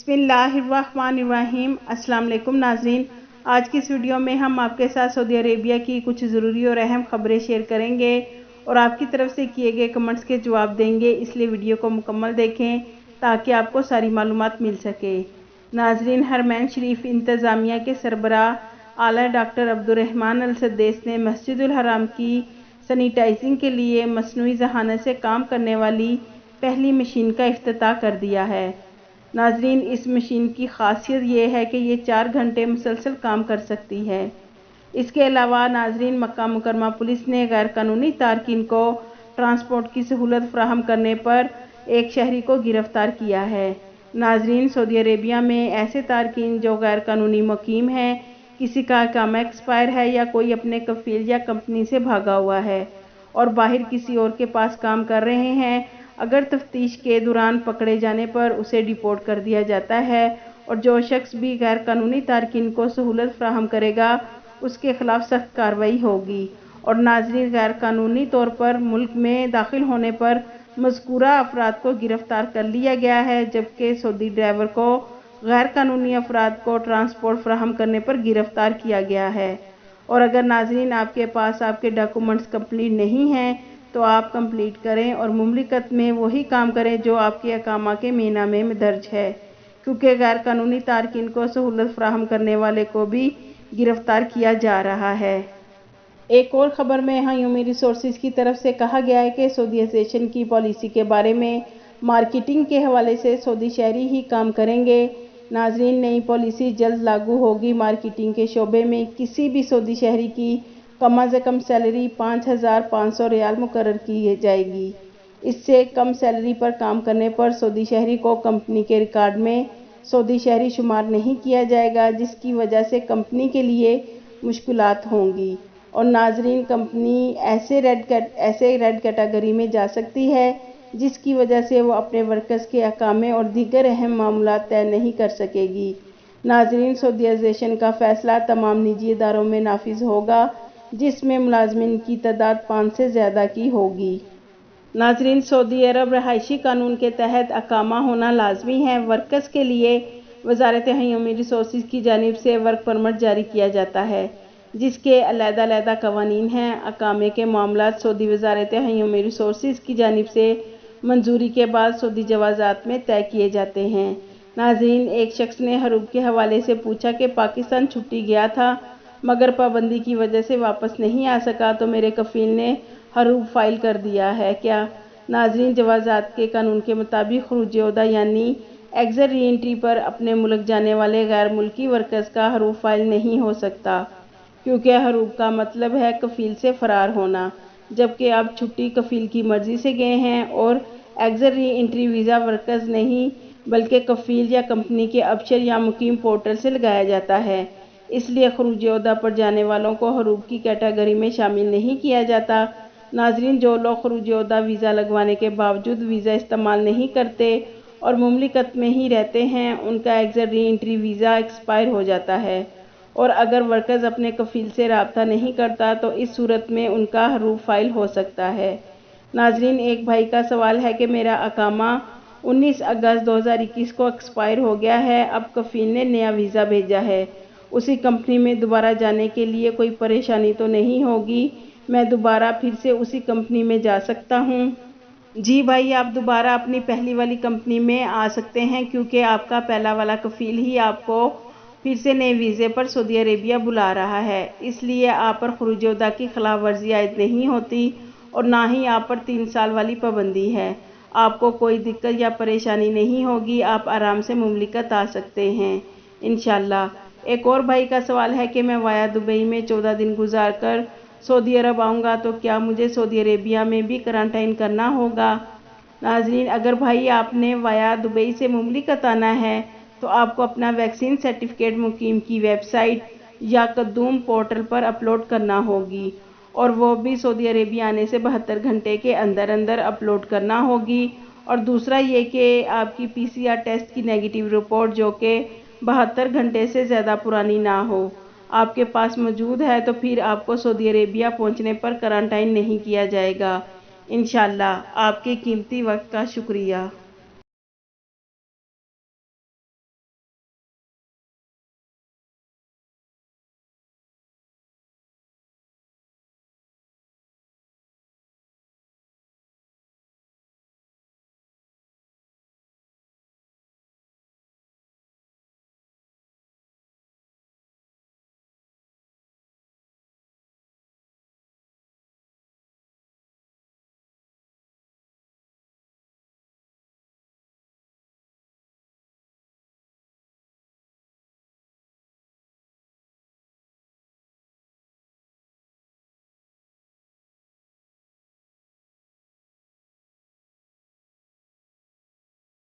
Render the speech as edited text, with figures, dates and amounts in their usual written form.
बिस्मिल्लाहिर्रहमानिर्रहीम। अस्सलाम वालेकुम नाज़रीन, आज की इस वीडियो में हम आपके साथ सऊदी अरेबिया की कुछ ज़रूरी और अहम खबरें शेयर करेंगे और आपकी तरफ से किए गए कमेंट्स के जवाब देंगे, इसलिए वीडियो को मुकम्मल देखें ताकि आपको सारी मालूमात मिल सके। नाज़रीन, हरमैन शरीफ इंतज़ामिया के सरबराह आला डॉक्टर अब्दुर्रहमान अल सद्देस ने मस्जिदुल हराम की सैनिटाइजिंग के लिए मसनूई ज़हानत से काम करने वाली पहली मशीन का इफ्तिताह कर दिया है। नाज़रीन, इस मशीन की खासियत ये है कि ये 4 घंटे मुसलसल काम कर सकती है। इसके अलावा नाज़रीन, मक्का मुकरमा पुलिस ने गैर कानूनी तारकीन को ट्रांसपोर्ट की सहूलत फराहम करने पर एक शहरी को गिरफ्तार किया है। नाज़रीन, सऊदी अरेबिया में ऐसे तारकीन जो गैर कानूनी मुकीम हैं, किसी का इकामा एक्सपायर है या कोई अपने कफील या कंपनी से भागा हुआ है और बाहर किसी और के पास काम कर रहे हैं, अगर तफ्तीश के दौरान पकड़े जाने पर उसे डिपोर्ट कर दिया जाता है और जो शख्स भी गैर कानूनी तारकीन को सहूलत फराहम करेगा उसके खिलाफ सख्त कार्रवाई होगी। और नाज़रीन, गैर कानूनी तौर पर मुल्क में दाखिल होने पर मज़कूरा अफराद को गिरफ्तार कर लिया गया है, जबकि सऊदी ड्राइवर को गैर कानूनी अफराद को ट्रांसपोर्ट फराहम करने पर गिरफ्तार किया गया है। और अगर नाज़रीन आपके पास आपके डॉक्यूमेंट्स कंप्लीट नहीं हैं तो आप कंप्लीट करें और मुमलिकत में वही काम करें जो आपके अकामा के मेनामे में दर्ज है, क्योंकि गैर कानूनी तारकीन को सहूलत फराहम करने वाले को भी गिरफ्तार किया जा रहा है। एक और ख़बर में ह्यूमन रिसोर्सेज की तरफ से कहा गया है कि सऊदीज़ेशन की पॉलिसी के बारे में मार्केटिंग के हवाले से सऊदी शहरी ही काम करेंगे। नाज़रीन, नई पॉलिसी जल्द लागू होगी। मार्केटिंग के शोबे में किसी भी सऊदी शहरी की कम से कम सैलरी 5,500 रियाल मुकर्रर की जाएगी। इससे कम सैलरी पर काम करने पर सऊदी शहरी को कंपनी के रिकॉर्ड में सऊदी शहरी शुमार नहीं किया जाएगा, जिसकी वजह से कंपनी के लिए मुश्किलात होंगी। और नाज़रीन, कंपनी ऐसे रेड कैटेगरी में जा सकती है जिसकी वजह से वो अपने वर्कर्स के अकामे और दीगर अहम मामला तय नहीं कर सकेगी। नाज़रीन, सऊदीज़ेशन का फ़ैसला तमाम निजी इदारों में नाफिज होगा जिसमें मुलाजमिन की तादाद 5 से ज़्यादा की होगी। नाज़रीन, सऊदी अरब रहायशी कानून के तहत अकामा होना लाजमी है। वर्कर्स के लिए वजारत ह्यूमन रिसोर्सेज की जानिब से वर्क परमिट जारी किया जाता है, जिसके अलग-अलग कवानीन हैं। अकामे के मामलात सऊदी वजारत ह्यूमन रिसोर्सेज की जानिब से मंजूरी के बाद सऊदी जवाज़ात में तय किए जाते हैं। नाज़रीन, एक शख्स ने हरूब के हवाले से पूछा कि पाकिस्तान छुट्टी गया था मगर पाबंदी की वजह से वापस नहीं आ सका तो मेरे कफील ने हरूब फाइल कर दिया है क्या? नाज़रीन, जवाज़ात के कानून के मुताबिक खरूज ओहदा यानी एग्जिट री एंट्री पर अपने मुल्क जाने वाले गैर मुल्की वर्कर्स का हरूब फाइल नहीं हो सकता, क्योंकि हरूब का मतलब है कफील से फ़रार होना, जबकि अब छुट्टी कफील की मर्ज़ी से गए हैं और exit re entry visa workers नहीं बल्कि कफील या कंपनी के अबशर या मुकीम पोर्टल से लगाया जाता है। इसलिए खरूज ओहदा पर जाने वालों को हरूब की कैटेगरी में शामिल नहीं किया जाता। नाज़रीन, जो लोग खरूज ओहदा वीज़ा लगवाने के बावजूद वीज़ा इस्तेमाल नहीं करते और मुमलिकत में ही रहते हैं, उनका exit re entry visa expire हो जाता है और अगर वर्कर्स अपने कफील से रब्ता नहीं करता तो इस सूरत में उनका हरूब फाइल हो सकता है। नाज़रीन, एक भाई का सवाल है कि मेरा अकामा 19 अगस्त 2021 को एक्सपायर हो गया है, अब कफील ने नया वीज़ा भेजा है, उसी कंपनी में दोबारा जाने के लिए कोई परेशानी तो नहीं होगी? मैं दोबारा फिर से उसी कंपनी में जा सकता हूँ? जी भाई, आप दोबारा अपनी पहली वाली कंपनी में आ सकते हैं, क्योंकि आपका पहला वाला कफील ही आपको फिर से नए वीज़े पर सऊदी अरेबिया बुला रहा है। इसलिए आप पर खरूज ओहदा की खिलाफ वर्जी आयद नहीं होती और ना ही आप पर 3 साल वाली पाबंदी है। आपको कोई दिक्कत या परेशानी नहीं होगी, आप आराम से मुमलिकत आ सकते हैं इंशाल्लाह। एक और भाई का सवाल है कि मैं वाया दुबई में 14 दिन गुजार कर सऊदी अरब आऊँगा तो क्या मुझे सऊदी अरेबिया में भी क्वारंटाइन करना होगा? नाज़रीन, अगर भाई आपने वाया दुबई से मुमलिकत आना है तो आपको अपना वैक्सीन सर्टिफिकेट मुकीम की वेबसाइट या कद्दूम पोर्टल पर अपलोड करना होगी और वो भी सऊदी अरेबिया आने से 72 घंटे के अंदर अंदर अपलोड करना होगी। और दूसरा ये कि आपकी PCR टेस्ट की नेगेटिव रिपोर्ट जो कि 72 घंटे से ज़्यादा पुरानी ना हो, आपके पास मौजूद है तो फिर आपको सऊदी अरेबिया पहुंचने पर क्वारंटाइन नहीं किया जाएगा इंशाल्लाह। आपके कीमती वक्त का शुक्रिया।